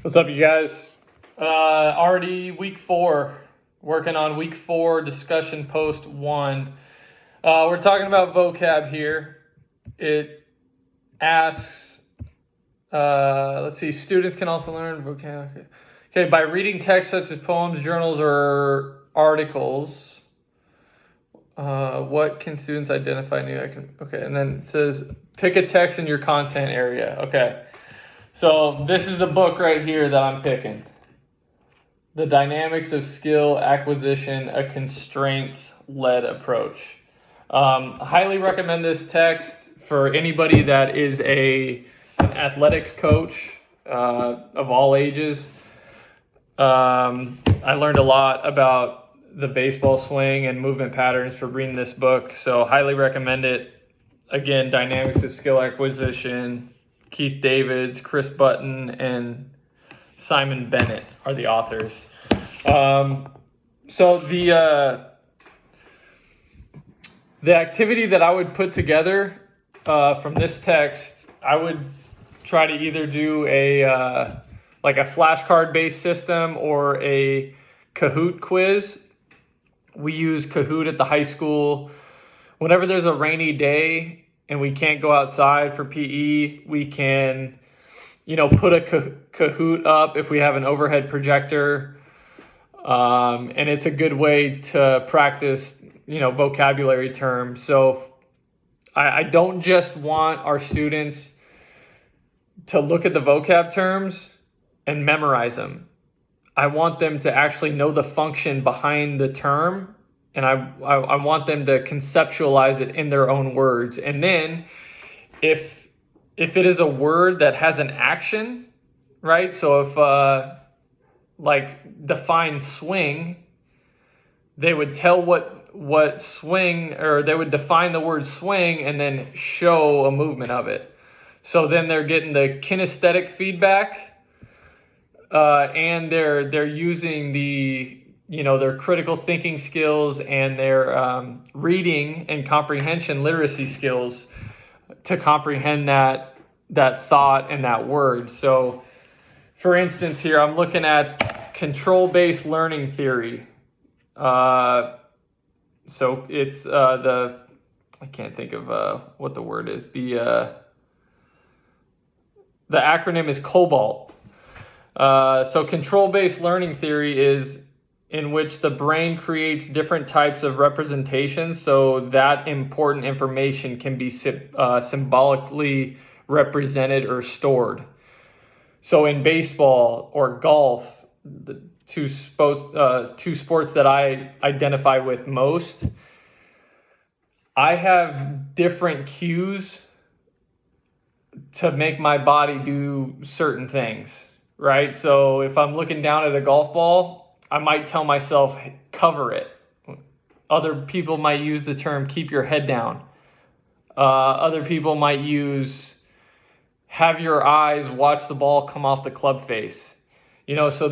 What's up, you guys? Already week 4, working on week 4 discussion post 1. We're talking about vocab here. It asks, let's see, students can also learn vocab. Okay, by reading text such as poems, journals, or articles, what can students identify new? Okay, and then it says, pick a text in your content area. Okay. So this is the book right here that I'm picking. The Dynamics of Skill Acquisition, a Constraints-Led Approach. Highly recommend this text for anybody that is an athletics coach of all ages. I learned a lot about the baseball swing and movement patterns for reading this book, so highly recommend it. Again, Dynamics of Skill Acquisition. Keith Davids, Chris Button, and Simon Bennett are the authors. So the activity that I would put together from this text, I would try to either do a flashcard based system or a Kahoot quiz. We use Kahoot at the high school. Whenever there's a rainy day and we can't go outside for PE, we can, put a Kahoot up if we have an overhead projector. And it's a good way to practice, vocabulary terms. So I don't just want our students to look at the vocab terms and memorize them. I want them to actually know the function behind the term. And I want them to conceptualize it in their own words. And then if it is a word that has an action, right? So if define swing, they would tell what swing, or they would define the word swing and then show a movement of it. So then they're getting the kinesthetic feedback, and they're using their critical thinking skills and their reading and comprehension literacy skills to comprehend that thought and that word. So for instance, here I'm looking at control-based learning theory. So it's I can't think of what the word is. The acronym is COBALT. So control-based learning theory is in which the brain creates different types of representations so that important information can be symbolically represented or stored. So in baseball or golf, the two sports that I identify with most, I have different cues to make my body do certain things, right? So if I'm looking down at a golf ball, I might tell myself, cover it. Other people might use the term, keep your head down. Other people might use, have your eyes watch the ball come off the club face. So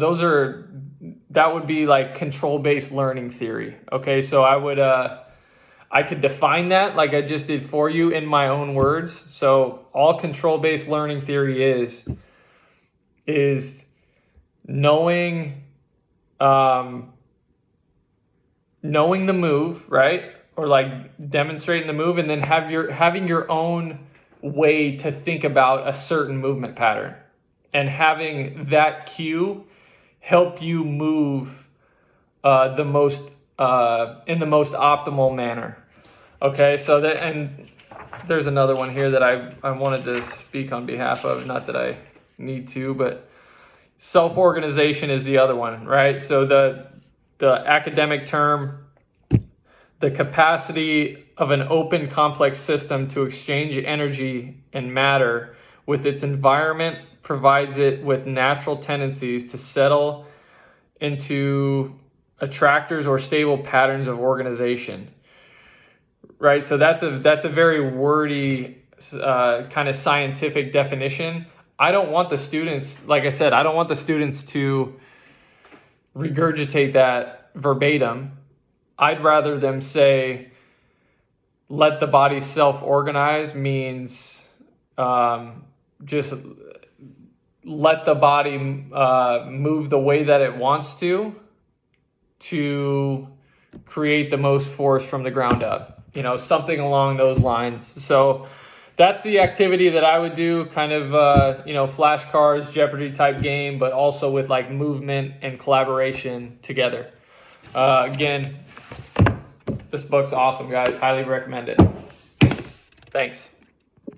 that would be like control-based learning theory. Okay, so I could define that like I just did for you in my own words. So all control-based learning theory is knowing the move, right? Or like demonstrating the move, and then having your own way to think about a certain movement pattern, and having that cue help you move in the most optimal manner. Okay, so and there's another one here that I wanted to speak on behalf of, not that I need to, but self-organization is the other one, right? So the academic term, the capacity of an open, complex system to exchange energy and matter with its environment provides it with natural tendencies to settle into attractors or stable patterns of organization, right? So that's a very wordy kind of scientific definition. I don't want the students, like I said, I don't want the students to regurgitate that verbatim. I'd rather them say, let the body self-organize means just let the body move the way that it wants to create the most force from the ground up, you know, something along those lines. So that's the activity that I would do, kind of, you know, flashcards, Jeopardy type game, but also with like movement and collaboration together. Again, this book's awesome, guys. Highly recommend it. Thanks.